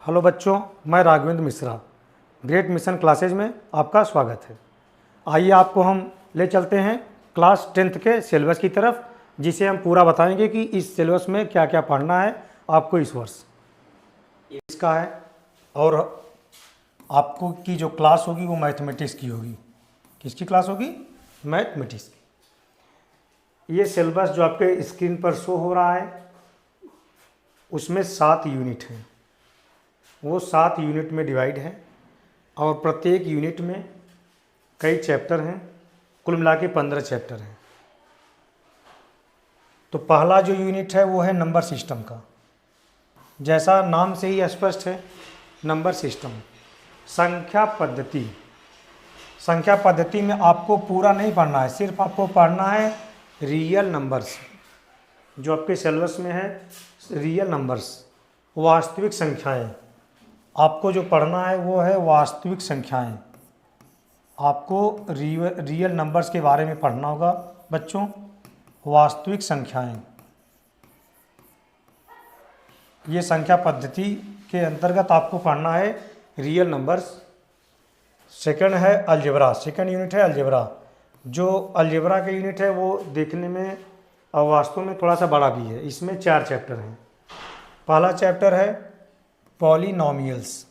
Hello बच्चों, मैं Raghavendra Mishra great mission classes में आपका स्वागत है। आइए आपको हम ले चलते हैं क्लास 10th के सिलेबस की तरफ, जिसे हम पूरा बताएंगे कि इस सिलेबस में क्या क्या पढ़ना है आपको इस वर्ष। इसका है और आपको की जो क्लास होगी वो मैथमेटिक्स की होगी। किसकी क्लास होगी? मैथमेटिक्स की। ये सिलेबस जो आपके स्क्रीन पर शो हो रहा है उसमें 7 यूनिट हैं। वो 7 यूनिट में डिवाइड है और प्रत्येक यूनिट में कई चैप्टर हैं। कुल मिला के 15 चैप्टर हैं। तो पहला जो यूनिट है वो है नंबर सिस्टम का। जैसा नाम से ही स्पष्ट है, नंबर सिस्टम, संख्या पद्धति। संख्या पद्धति में आपको पूरा नहीं पढ़ना है, सिर्फ आपको पढ़ना है रियल नंबर्स। जो आपके सिलेबस में है रियल नंबर्स, वास्तविक संख्याएं। आपको जो पढ़ना है वो है वास्तविक संख्याएं। आपको रियल नंबर्स के बारे में पढ़ना होगा बच्चों, वास्तविक संख्याएं। ये संख्या पद्धति के अंतर्गत आपको पढ़ना है रियल नंबर्स। सेकंड है अलजेब्रा, सेकंड यूनिट है अलजेब्रा। जो अलजेब्रा का यूनिट है वो देखने में और वास्तव में थोड़ा सा बड़ा भी है। इसमें 4 चैप्टर हैं। पहला चैप्टर है पॉलिनोमियल्स।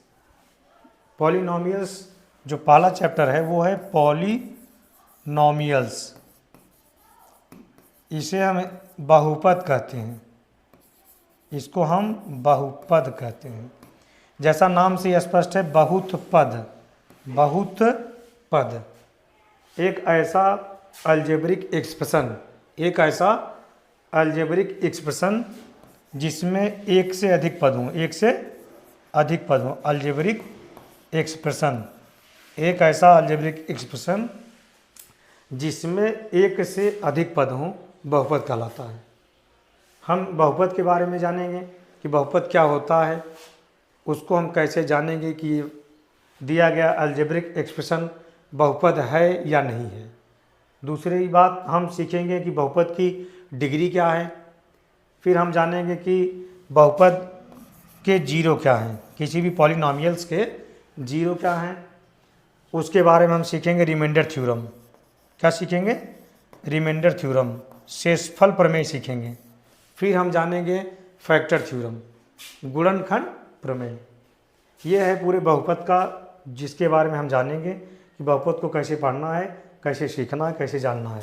पॉलिनोमियल्स जो पहला चैप्टर है वो है पॉलिनोमियल्स। इसे हम बहुपद कहते हैं, इसको हम बहुपद कहते हैं। जैसा नाम से स्पष्ट है, बहुत पद। बहुत पद एक ऐसा अलजेब्रिक एक्सप्रेशन, एक ऐसा अलजेब्रिक एक्सप्रेशन जिसमें एक से अधिक पद हों, एक से अधिक पद हों। अलजेब्रिक एक्सप्रेशन, एक ऐसा अलजेब्रिक एक्सप्रेशन जिसमें एक से अधिक पद हों, बहुपद कहलाता है। हम बहुपद के बारे में जानेंगे कि बहुपद क्या होता है, उसको हम कैसे जानेंगे कि दिया गया अलजेब्रिक एक्सप्रेशन बहुपद है या नहीं है। दूसरी बात हम सीखेंगे कि बहुपद की डिग्री क्या है। फिर हम जानेंगे कि बहुपद के जीरो क्या हैं, किसी भी पॉलिनोमियल्स के जीरो क्या हैं। उसके बारे में हम सीखेंगे रिमाइंडर थ्योरम। क्या सीखेंगे? Remainder theorem. शेषफल प्रमेय सीखेंगे। फिर हम जानेंगे फैक्टर थ्योरम, गुणनखंड प्रमेय। ये है पूरे बहुपद का, जिसके बारे में हम जानेंगे कि बहुपद को कैसे पढ़ना है, कैसे सीखना है, कैसे जानना है।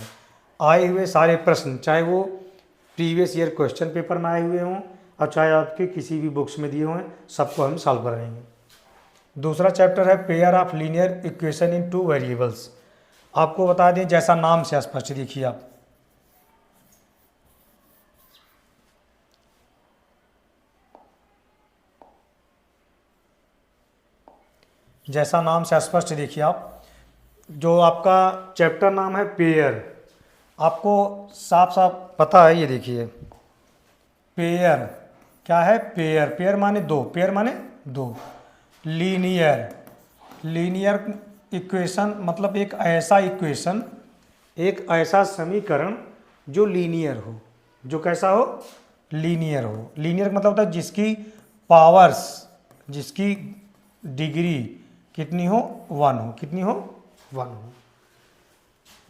आए हुए सारे प्रश्न, चाहे वो प्रीवियस ईयर क्वेश्चन पेपर में आए हुए हों और चाहे आपके किसी भी बुक्स में दिए हुए हैं, सबको हम सॉल्व कराएंगे। दूसरा चैप्टर है pair of linear equation in 2 variables. आपको बता दें, जैसा नाम से स्पष्ट देखिए आप, जैसा नाम से स्पष्ट देखिए आप, जो आपका चैप्टर नाम है पेयर, आपको साफ साफ पता है। ये देखिए पेयर क्या है? पेयर, पेयर माने दो, पेयर माने दो। लीनियर, लीनियर इक्वेशन मतलब एक ऐसा इक्वेशन, एक ऐसा समीकरण जो लीनियर हो। जो कैसा हो? लीनियर हो। लीनियर मतलब होता है जिसकी पावर्स, जिसकी डिग्री कितनी हो? 1 हो। कितनी हो? 1 हो।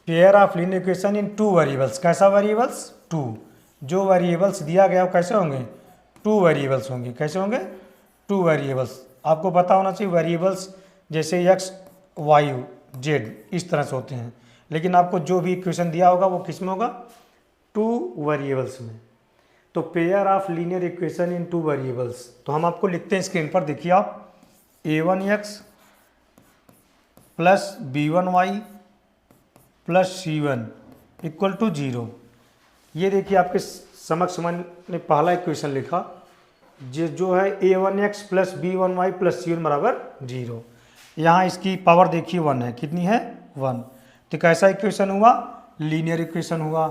Pair of linear equation in 2 variables. कैसा वेरिएबल्स? 2। जो वेरिएबल्स दिया गया वो कैसे होंगे? 2 वेरिएबल्स होंगे। कैसे होंगे? 2 वेरिएबल्स। आपको पता होना चाहिए वेरिएबल्स जैसे x, y, z इस तरह से होते हैं, लेकिन आपको जो भी इक्वेशन दिया होगा वो किस में होगा? 2 वेरिएबल्स में। तो pair of linear equation in 2 variables, तो हम आपको लिखते हैं स्क्रीन पर, देखिए आप, a1x plus b1y plus c1 equal to 0। ये देखिए आपके समक्ष मैंने पहला इक्वेशन लिखा, जो है a1x plus b1y plus c1 बराबर 0। यहाँ इसकी पावर देखिए 1 है। कितनी है? 1। तो कैसा इक्वेशन हुआ? लीनियर इक्वेशन हुआ।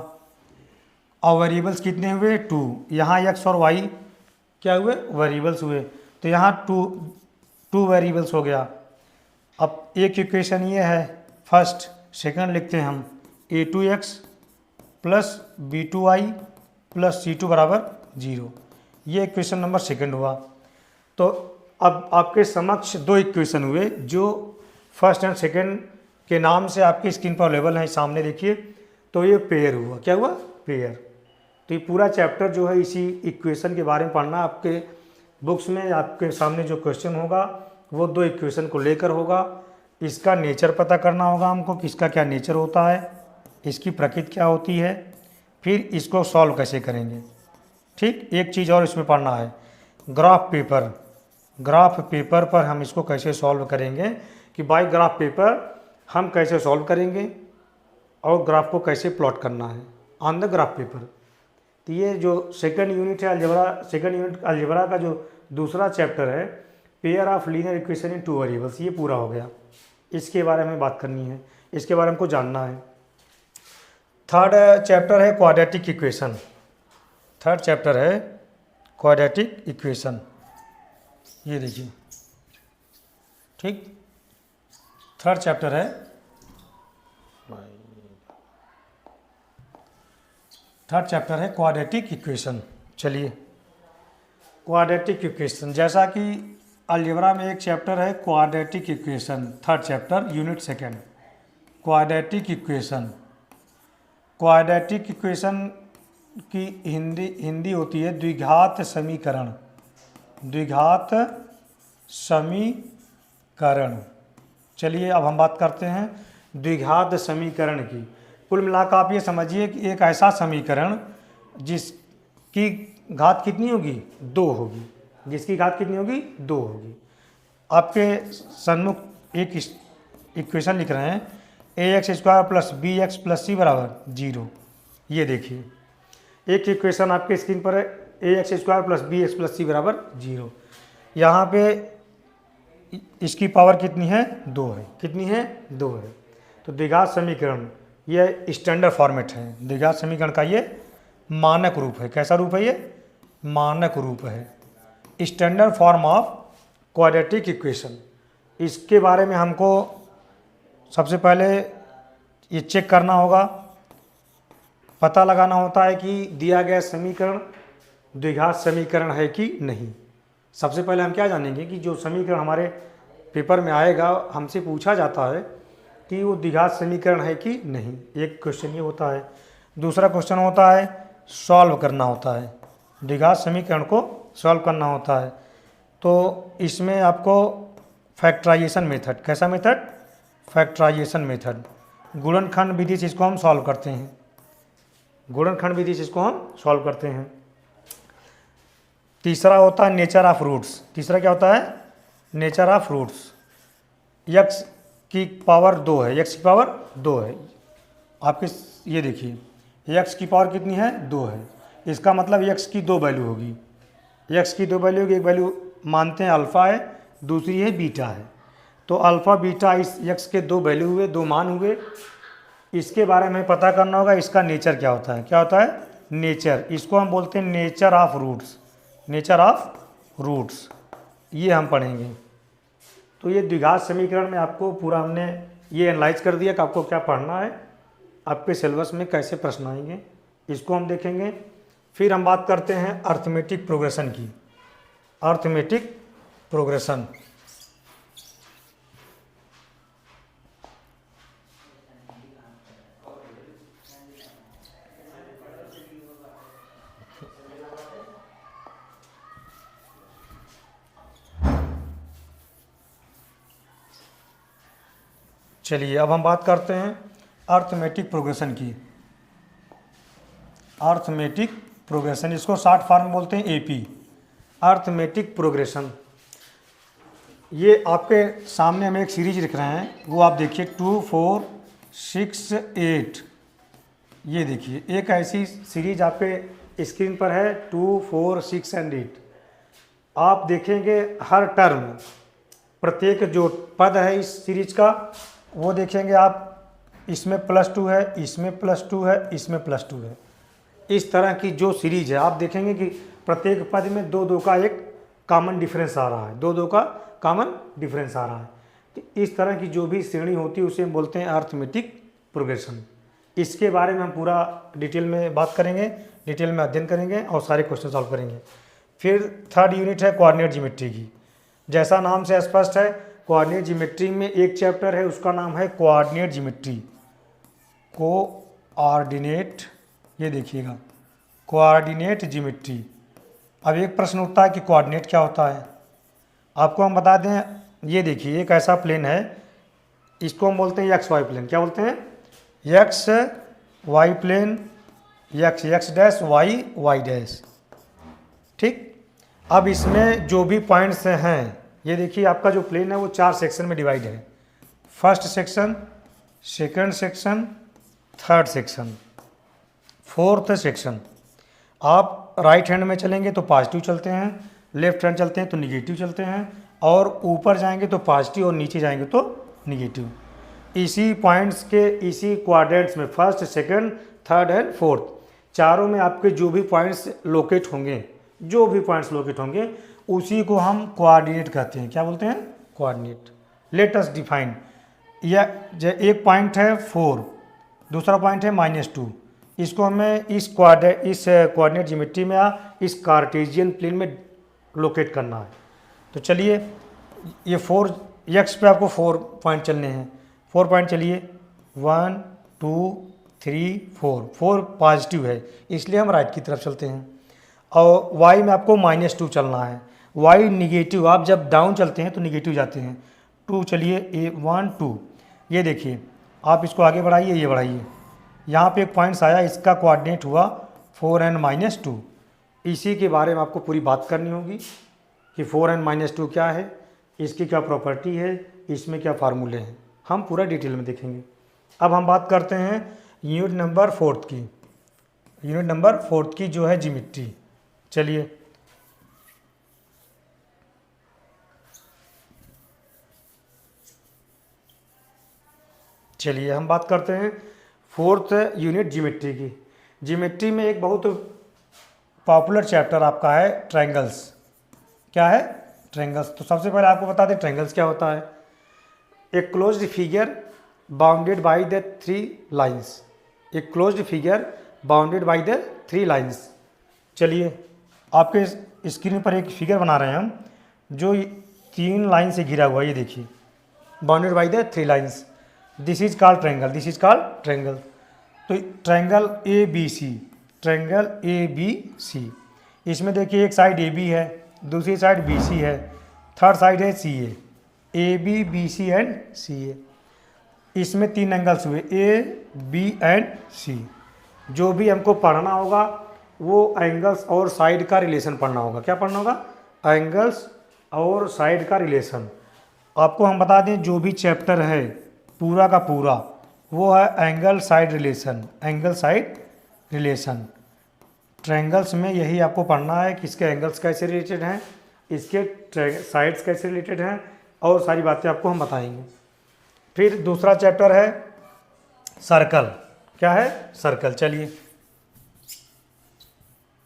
और वेरिएबल्स कितने हुए? 2। यहाँ x और y क्या हुए? वेरिएबल्स हुए। तो यहाँ 2 वेरिएबल्स हो गया। अब एक इक्वेशन ये है फर्स्ट, सेकंड लिखते हैं हम a2x plus b2y plus c2 बराबर 0। ये इक्वेशन नंबर सेकंड हुआ। तो अब आपके समक्ष दो इक्वेशन हुए जो फर्स्ट एंड सेकंड के नाम से आपकी स्क्रीन पर अवेलेबल है, सामने देखिए। तो ये पेयर हुआ, क्या हुआ? पेयर। तो ये पूरा चैप्टर जो है इसी इक्वेशन के बारे में पढ़ना। आपके बुक्स में आपके सामने जो क्वेश्चन होगा वो दो इक्वेशन को लेकर होगा। इसका नेचर पता करना होगा हमको कि इसका क्या नेचर होता है, इसकी प्रकृति क्या होती है, फिर इसको सॉल्व कैसे करेंगे। ठीक, एक चीज़ और इसमें पढ़ना है, ग्राफ पेपर। ग्राफ पेपर पर हम इसको कैसे सॉल्व करेंगे कि बाय ग्राफ पेपर हम कैसे सॉल्व करेंगे और ग्राफ को कैसे प्लॉट करना है ऑन द ग्राफ पेपर। तो ये जो सेकंड यूनिट है अलजेब्रा, सेकंड यूनिट अलजेब्रा का जो दूसरा चैप्टर है, pair of linear equation in two variables, ये पूरा हो गया। इसके बारे में बात करनी है, इसके बारे में हमको जानना है। थर्ड चैप्टर है क्वाड्रेटिक इक्वेशन। थर्ड चैप्टर है क्वाड्रेटिक इक्वेशन, ये देखिए। ठीक, थर्ड चैप्टर है, थर्ड चैप्टर है क्वाड्रेटिक इक्वेशन। चलिए, क्वाड्रेटिक इक्वेशन, जैसा कि अलजेब्रा में एक चैप्टर है quadratic equation, third chapter unit second, quadratic equation. Quadratic equation की हिंदी होती है द्विघात समीकरण। द्विघात समीकरण। चलिए अब हम बात करते हैं द्विघात समीकरण की। कुल मिलाकर आप ये समझिए कि एक ऐसा समीकरण जिसकी घात कितनी होगी? 2 होगी। जिसकी घात कितनी होगी? 2 होगी। आपके सन्मुख एक इक्वेशन लिख रहे हैं, ax² plus bx plus c बराबर 0। ये देखिए, एक इक्वेशन आपके स्क्रीन पर है, ax² plus bx plus c बराबर 0। यहाँ पे इसकी पावर कितनी है? 2 है। कितनी है? 2 है। तो द्विघात समीकरण ये स्टैंडर्ड फॉर्मेट है। द्विघात समीकरण का ये मानक रूप है। कैसा रूप है? ये मानक रूप है, standard form of quadratic equation. इसके बारे में हमको सबसे पहले ये चेक करना होगा, पता लगाना होता है कि दिया गया समीकरण द्विघात समीकरण है कि नहीं। सबसे पहले हम क्या जानेंगे कि जो समीकरण हमारे पेपर में आएगा, हमसे पूछा जाता है कि वो द्विघात समीकरण है कि नहीं। एक क्वेश्चन ये होता है। दूसरा क्वेश्चन होता है सॉल्व करना होता है, द्विघात समीकरण को सॉल्व करना होता है। तो इसमें आपको फैक्टराइजेशन मेथड, कैसा मेथड? फैक्टराइजेशन मेथड, गुणनखंड विधि से इसको हम सॉल्व करते हैं। गुणनखंड विधि से इसको हम सॉल्व करते हैं। तीसरा होता है नेचर ऑफ रूट्स। तीसरा क्या होता है? Nature of roots. x की पावर 2 है, x की पावर 2 है। आपके ये देखिए, x की पावर कितनी है? 2 है। इसका मतलब x की 2 वैल्यू होगी। x की 2 वैल्यू होगी। एक वैल्यू मानते हैं अल्फ़ा है, दूसरी है बीटा है। तो अल्फ़ा बीटा इस x के 2 वैल्यू हुए, 2 मान हुए। इसके बारे में पता करना होगा इसका नेचर क्या होता है। क्या होता है? नेचर। इसको हम बोलते हैं nature of roots. Nature of roots ये हम पढ़ेंगे। तो ये द्विघात समीकरण में आपको पूरा हमने ये एनालाइज कर दिया कि आपको क्या पढ़ना है, आपके सिलेबस में कैसे प्रश्न आएंगे, इसको हम देखेंगे। फिर हम बात करते हैं अर्थमेटिक प्रोग्रेशन की। अर्थमेटिक प्रोग्रेशन, चलिए अब हम बात करते हैं अर्थमेटिक प्रोग्रेशन की। अर्थमेटिक प्रोग्रेशन, इसको शॉर्ट फॉर्म बोलते हैं एपी, अर्थमेटिक प्रोग्रेशन। ये आपके सामने हम एक सीरीज लिख रहे हैं, वो आप देखिए 2, 4, 6, 8। ये देखिए एक ऐसी सीरीज आपके स्क्रीन पर है 2, 4, 6 एंड 8। आप देखेंगे हर टर्म, प्रत्येक जो पद है इस सीरीज का वो देखेंगे आप, इसमें +2 है, इसमें +2 है, इसमें +2 है। इस तरह की जो सीरीज है आप देखेंगे कि प्रत्येक पद में 2-2 का एक कॉमन डिफरेंस आ रहा है, 2-2 का कॉमन डिफरेंस आ रहा है। तो इस तरह की जो भी श्रेणी होती है उसे हम बोलते हैं अर्थमेटिक प्रोग्रेशन। इसके बारे में हम पूरा डिटेल में बात करेंगे, डिटेल में अध्ययन करेंगे और सारे क्वेश्चन सॉल्व करेंगे। फिर थर्ड यूनिट है कोऑर्डिनेट ज्योमेट्री की। जैसा नाम से स्पष्ट है, कोऑर्डिनेट ज्योमेट्री में एक चैप्टर है, उसका नाम है कोऑर्डिनेट ज्योमेट्री। कोऑर्डिनेट, ये देखिएगा, कोऑर्डिनेट ज्योमेट्री। अब एक प्रश्न उठता है कि कोऑर्डिनेट क्या होता है। आपको हम बता दें, ये देखिए एक ऐसा प्लेन है, इसको हम बोलते हैं एक्स वाई प्लेन। क्या बोलते हैं? X y plane, x x dash, y y dash. ठीक। अब इसमें जो भी पॉइंट्स हैं, ये देखिए आपका जो प्लेन है वो 4 सेक्शन में डिवाइड है। First section, second section, third section, fourth section. आप राइट हैंड में चलेंगे तो पॉजिटिव चलते हैं, लेफ्ट हैंड चलते हैं तो निगेटिव चलते हैं, और ऊपर जाएंगे तो पॉजिटिव और नीचे जाएंगे तो निगेटिव। इसी पॉइंट्स के, इसी क्वाड्रेंट्स में first, second, third and fourth, चारों में आपके जो भी पॉइंट्स लोकेट होंगे, जो भी पॉइंट्स लोकेट होंगे, उसी को हम कोऑर्डिनेट कहते हैं। क्या बोलते हैं? कोऑर्डिनेट। Let us define. या एक पॉइंट है 4, दूसरा पॉइंट है -2। इसको हमें इस कोऑर्डिनेट ज्योमेट्री में या इस कार्टेशियन प्लेन में लोकेट करना है। तो चलिए, ये 4 एक्स पे आपको 4 पॉइंट चलने हैं। 4 पॉइंट चलिए, 1 2 3 4। 4 पॉजिटिव है, इसलिए हम राइट की तरफ चलते हैं। और वाई में आपको -2 चलना है। वाई निगेटिव, आप जब डाउन चलते हैं तो निगेटिव जाते हैं। 2 चलिए, 1 2। ये देखिए, आप इसको आगे बढ़ाइए, ये बढ़ाइए, यहाँ पे एक पॉइंट्स आया, इसका कोऑर्डिनेट हुआ 4 एंड -2। इसी के बारे में आपको पूरी बात करनी होगी कि 4 एंड -2 क्या है, इसकी क्या प्रॉपर्टी है, इसमें क्या फार्मूले हैं, हम पूरा डिटेल में देखेंगे। अब हम बात करते हैं यूनिट नंबर 4 की। यूनिट नंबर 4 की जो है ज्योमेट्री। चलिए हम बात करते हैं 4th यूनिट ज्योमेट्री की। ज्योमेट्री में एक बहुत पॉपुलर चैप्टर आपका है ट्रायंगल्स। क्या है? ट्रायंगल्स। तो सबसे पहले आपको बता दें ट्रायंगल्स क्या होता है। A closed figure bounded by the 3 lines. A closed figure bounded by the 3 lines. चलिए, आपके स्क्रीन पर एक फिगर बना रहे हैं हम, जो 3 लाइन से घिरा हुआ है। ये देखिए, bounded by the 3 lines. This is called triangle, this is called triangle. तो ट्रायंगल ABC, ट्रायंगल ABC। इसमें देखिए एक साइड AB है, दूसरी साइड BC है, थर्ड साइड है CA। AB BC and CA। इसमें 3 एंगल्स हुए, A B एंड C। जो भी हमको पढ़ना होगा वो एंगल्स और साइड का रिलेशन पढ़ना होगा। क्या पढ़ना होगा? एंगल्स और साइड का रिलेशन। आपको हम बता दें, जो भी चैप्टर है पूरा का पूरा वो है angle side relation. Angle side relation triangles में यही आपको पढ़ना है कि इसके एंगल्स कैसे रिलेटेड हैं, इसके साइड्स कैसे रिलेटेड हैं, और सारी बातें आपको हम बताएंगे। फिर दूसरा चैप्टर है सर्कल। क्या है? सर्कल। चलिए,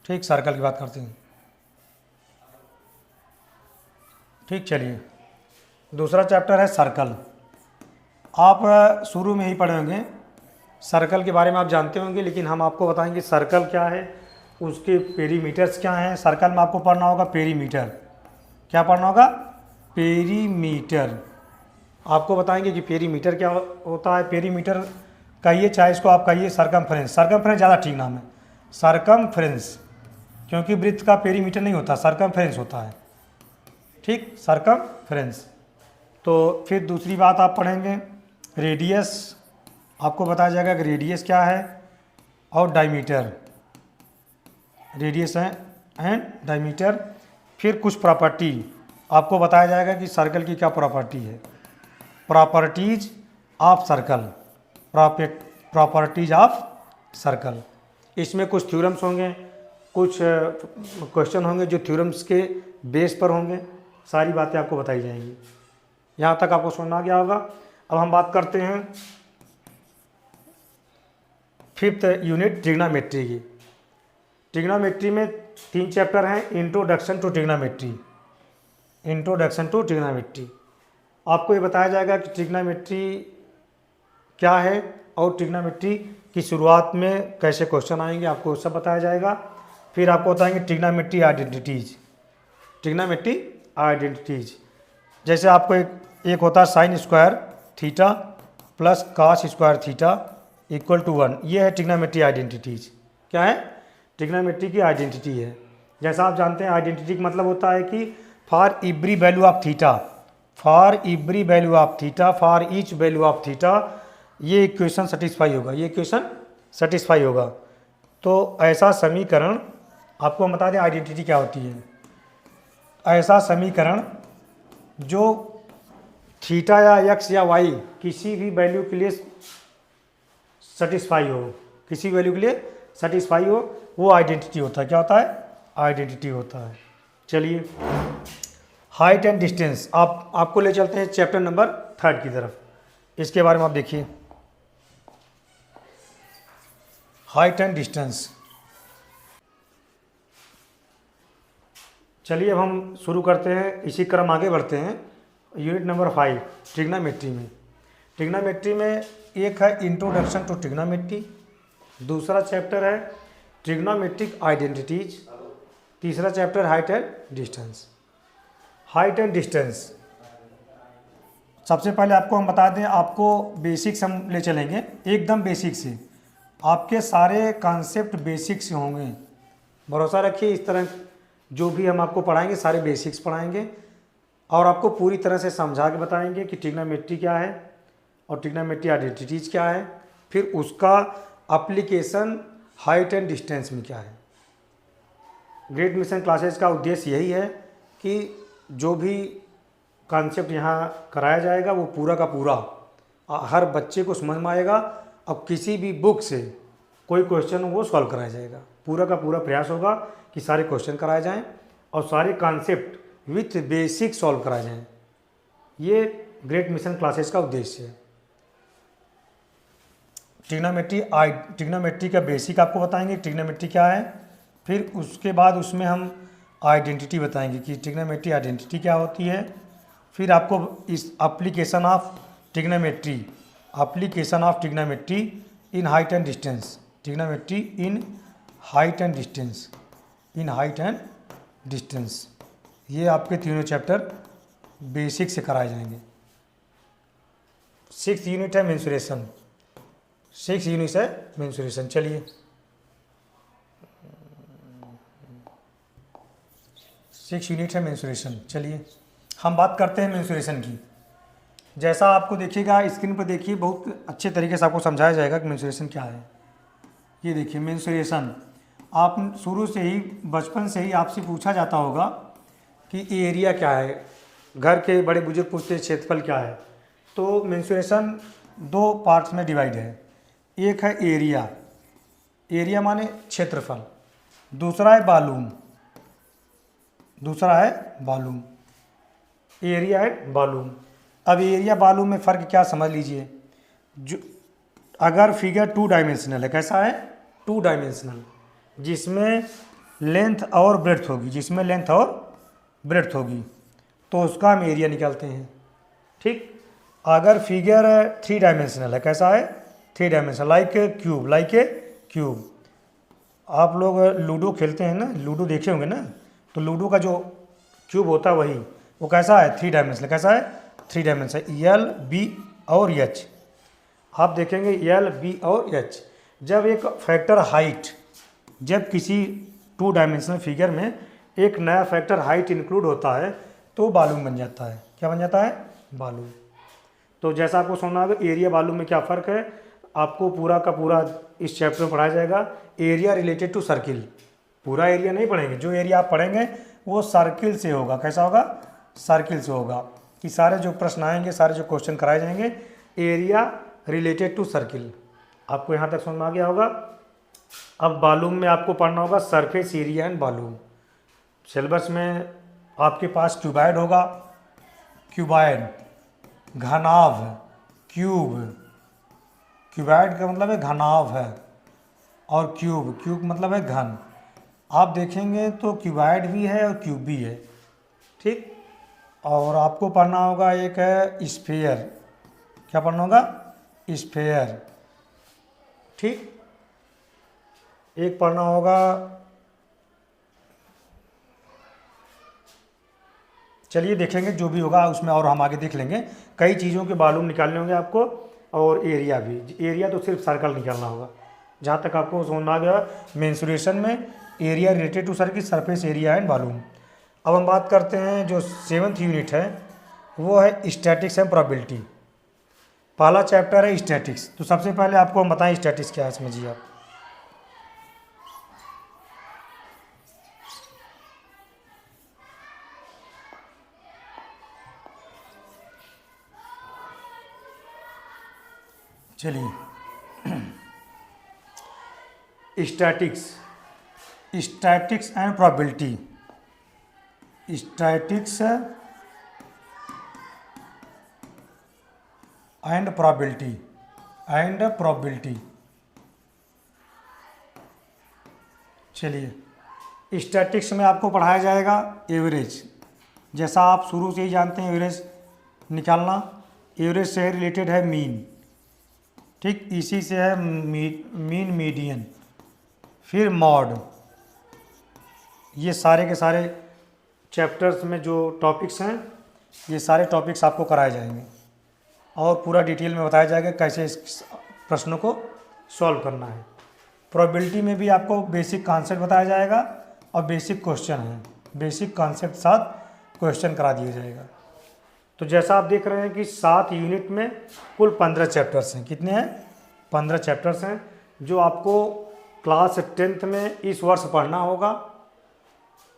ठीक, सर्कल की बात करते हैं। ठीक, चलिए, दूसरा चैप्टर है सर्कल। आप शुरू में ही पढ़े होंगे, सर्कल के बारे में आप जानते होंगे, लेकिन हम आपको बताएंगे सर्कल क्या है, उसके पेरीमीटर्स क्या हैं। सर्कल में आपको पढ़ना होगा पेरीमीटर। क्या पढ़ना होगा? पेरीमीटर। आपको बताएंगे कि पेरीमीटर क्या होता है। पेरीमीटर कहिए, चाहे इसको आप कहिए सरकमफ्रेंस। सरकमफ्रेंस ज़्यादा ठीक नाम है, सरकमफ्रेंस, क्योंकि वृत्त का पेरीमीटर नहीं होता, सरकमफ्रेंस होता है। ठीक, सरकमफ्रेंस। तो फिर दूसरी बात आप पढ़ेंगे रेडियस। आपको बताया जाएगा कि रेडियस क्या है, और डायमीटर। रेडियस है एंड डायमीटर। फिर कुछ प्रॉपर्टी आपको बताया जाएगा कि सर्कल की क्या प्रॉपर्टी है। Properties of circle, properties of circle. इसमें कुछ थ्योरम्स होंगे, कुछ क्वेश्चन होंगे जो थ्योरम्स के बेस पर होंगे। सारी बातें आपको बताई जाएंगी। यहाँ तक आपको सुनना आ गया होगा। अब हम बात करते हैं 5th यूनिट ट्रिग्नोमेट्री की। ट्रिग्नोमेट्री में 3 चैप्टर हैं। Introduction to trigonometry, introduction to trigonometry. आपको ये बताया जाएगा कि ट्रिग्नोमेट्री क्या है और ट्रिग्नोमेट्री की शुरुआत में कैसे क्वेश्चन आएंगे, आपको सब बताया जाएगा। फिर आपको बताएंगे ट्रिग्नोमेट्री आइडेंटिटीज, ट्रिग्नोमेट्री आइडेंटिटीज। जैसे आपको एक होता है sine square theta plus cos square theta equal to 1। ये है ट्रिग्नोमेट्री आइडेंटिटीज। क्या है? ट्रिग्नोमेट्री की आइडेंटिटी है। जैसा आप जानते हैं आइडेंटिटी का मतलब होता है कि for every value of theta, for every value of theta, for each value of theta, ये इक्वेशन सेटिस्फाई होगा, ये इक्वेशन सेटिस्फाई होगा। तो ऐसा समीकरण, आपको हम बता दें आइडेंटिटी क्या होती है। ऐसा समीकरण जो थीटा या एक्स या वाई किसी भी वैल्यू के लिए सेटिस्फाई हो, किसी वैल्यू के लिए सेटिस्फाई हो, वो आइडेंटिटी होता है। क्या होता है? आइडेंटिटी होता है। चलिए, हाइट एंड डिस्टेंस, आपको ले चलते हैं चैप्टर नंबर 3 की तरफ। इसके बारे में आप देखिए, हाइट एंड डिस्टेंस। चलिए अब हम शुरू करते हैं, इसी क्रम आगे बढ़ते हैं। यूनिट नंबर 5 ट्रिग्नोमेट्री में। ट्रिग्नोमेट्री में एक है इंट्रोडक्शन टू ट्रिग्नोमेट्री, दूसरा चैप्टर है ट्रिग्नोमेट्रिक आइडेंटिटीज, तीसरा chapter height and distance. Height and distance, सबसे पहले आपको हम बता दें, आपको बेसिक्स हम ले चलेंगे, एकदम बेसिक से। आपके सारे कॉन्सेप्ट बेसिक से होंगे, भरोसा रखिए। इस तरह जो भी हम आपको पढ़ाएंगे सारे बेसिक्स पढ़ाएंगे और आपको पूरी तरह से समझा के बताएंगे कि ट्रिग्नोमेट्री क्या है और ट्रिग्नोमेट्री आइडेंटिटीज क्या है, फिर उसका एप्लीकेशन हाइट एंड डिस्टेंस में क्या है। ग्रेट मिशन क्लासेस का उद्देश्य यही है कि जो भी कॉन्सेप्ट यहाँ कराया जाएगा वो पूरा का पूरा हर बच्चे को समझ में आएगा। अब किसी भी बुक से कोई क्वेश्चन वो सॉल्व कराया जाएगा, पूरा का पूरा प्रयास होगा कि सारे क्वेश्चन कराए जाएं और सारे कॉन्सेप्ट विथ बेसिक सॉल्व कराए जाएं। ये ग्रेट मिशन क्लासेस का उद्देश्य है। ट्रिग्नोमेट्री का बेसिक आपको बताएंगे, ट्रिग्नोमेट्री क्या है, फिर उसके बाद उसमें हम आइडेंटिटी बताएंगे कि ट्रिग्नोमेट्री आइडेंटिटी क्या होती है। फिर आपको इस application of trigonometry, application of trigonometry in height and distance, trigonometry in height and distance, in height and distance, ये आपके तीनों चैप्टर बेसिक से कराए जाएंगे। 6th यूनिट है मेंसुरेशन, 6 यूनिट है मेंसुरेशन। चलिए 6 यूनिट है मेंसुरेशन। चलिए हम बात करते हैं मेंसुरेशन की। जैसा आपको देखिएगा स्क्रीन पर, देखिए बहुत अच्छे तरीके से आपको समझाया जाएगा कि मेंसुरेशन क्या है। ये देखिए मेंसुरेशन, आप शुरू से ही बचपन से ही आपसे पूछा जाता होगा कि एरिया क्या है, घर के बड़े बुजुर्ग पूछते हैं क्षेत्रफल क्या है। तो मेंसुरेशन 2 पार्ट्स में डिवाइड है। एक है एरिया, एरिया माने क्षेत्रफल, दूसरा है वॉल्यूम, दूसरा है वॉल्यूम, एरिया है वॉल्यूम। अब एरिया वॉल्यूम में फ़र्क क्या समझ लीजिए। जो अगर फिगर 2 डायमेंशनल है, कैसा है? 2 डायमेंशनल, जिसमें लेंथ और ब्रेड्थ होगी, जिसमें लेंथ और ब्रेड्थ होगी, तो उसका हम एरिया निकालते हैं। ठीक। अगर फिगर 3 डायमेंशनल है, कैसा है? 3 dimensional, like a cube, like a cube. आप लोग लूडो खेलते हैं ना, लूडो देखे होंगे ना, तो लूडो का जो क्यूब होता है वही, वो कैसा है? 3 डायमेंशनल। कैसा है? 3 डायमेंशनल, एल बी और एच। आप देखेंगे एल बी और एच। जब एक फैक्टर हाइट, जब किसी 2 डायमेंशनल फिगर में एक नया फैक्टर हाइट इंक्लूड होता है तो वॉल्यूम बन जाता है। क्या बन जाता है? वॉल्यूम। तो जैसा आपको समझना होगा एरिया वॉल्यूम में क्या फ़र्क है, आपको पूरा का पूरा इस चैप्टर में पढ़ाया जाएगा। एरिया रिलेटेड टू सर्किल, पूरा एरिया नहीं पढ़ेंगे, जो एरिया आप पढ़ेंगे वो सर्किल से होगा। कैसा होगा? सर्किल से होगा। कि सारे जो प्रश्न आएंगे, सारे जो क्वेश्चन कराए जाएंगे, एरिया रिलेटेड टू सर्किल। आपको यहाँ तक समझ में आ गया होगा। अब वॉल्यूम में आपको पढ़ना होगा surface area and volume. Syllabus में आपके पास क्यूबॉइड होगा, क्यूबॉइड, घनाभ, क्यूब, क्यूबॉइड का मतलब है घनाभ है, और क्यूब, क्यूब मतलब है घन। आप देखेंगे तो क्यूबॉइड भी है और क्यूब भी है। ठीक। और आपको पढ़ना होगा एक है स्फीयर। क्या पढ़ना होगा? स्फीयर। ठीक। एक पढ़ना होगा चलिए देखेंगे जो भी होगा उसमें, और हम आगे देख लेंगे। कई चीज़ों के मालूम निकालने होंगे आपको, और एरिया भी। एरिया तो सिर्फ सर्कल निकालना होगा, जहाँ तक आपको समझ में आ गया। मेंसुरेशन में area related to circle, surface area and volume. अब हम बात करते हैं जो 7th यूनिट है वो है स्टैटिक्स एंड प्रोबेबिलिटी। पहला चैप्टर है स्टैटिक्स। तो सबसे पहले आपको हम बताएं स्टैटिक्स क्या है, समझिए आप। चलिए statics, statics and probability. Statics and probability, and probability. चलिए स्टैटिक्स में आपको पढ़ाया जाएगा एवरेज। जैसा आप शुरू से ही जानते हैं एवरेज निकालना, एवरेज से रिलेटेड है मीन, ठीक, इसी से है मीन, मीडियन, फिर मॉड। ये सारे के सारे चैप्टर्स में जो टॉपिक्स हैं, ये सारे टॉपिक्स आपको कराए जाएंगे और पूरा डिटेल में बताया जाएगा कैसे इस प्रश्नों को सॉल्व करना है। प्रोबेबिलिटी में भी आपको बेसिक कॉन्सेप्ट बताया जाएगा और बेसिक क्वेश्चन है, बेसिक कॉन्सेप्ट साथ क्वेश्चन करा दिया जाएगा। तो जैसा आप देख रहे हैं कि 7 यूनिट में कुल 15 चैप्टर्स हैं। कितने हैं? 15 चैप्टर्स हैं जो आपको क्लास 10th में इस वर्ष पढ़ना होगा।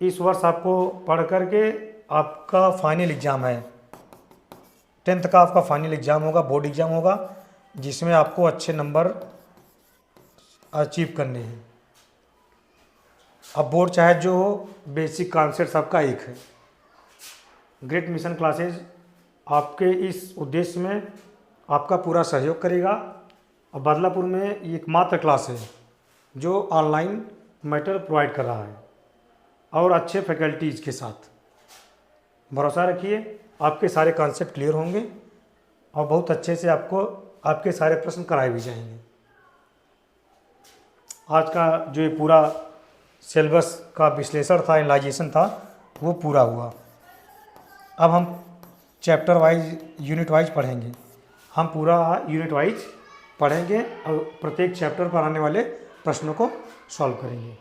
इस वर्ष आपको पढ़ करके आपका फाइनल एग्ज़ाम है, 10th का आपका फाइनल एग्ज़ाम होगा, बोर्ड एग्ज़ाम होगा, जिसमें आपको अच्छे नंबर अचीव करने हैं। अब बोर्ड चाहे जो हो, बेसिक कॉन्सेप्ट आपका एक है। ग्रेट मिशन क्लासेज आपके इस उद्देश्य में आपका पूरा सहयोग करेगा। और बदलापुर में एकमात्र क्लास है जो ऑनलाइन मैटर प्रोवाइड कर रहा है और अच्छे फैकल्टीज़ के साथ। भरोसा रखिए, आपके सारे कॉन्सेप्ट क्लियर होंगे और बहुत अच्छे से आपको आपके सारे प्रश्न कराए भी जाएंगे। आज का जो ये पूरा सिलेबस का विश्लेषण था, एनालाइजेशन था, वो पूरा हुआ। अब हम चैप्टर वाइज, यूनिट वाइज पढ़ेंगे। हम पूरा यूनिट वाइज पढ़ेंगे और प्रत्येक चैप्टर पर आने वाले प्रश्नों को सॉल्व करेंगे।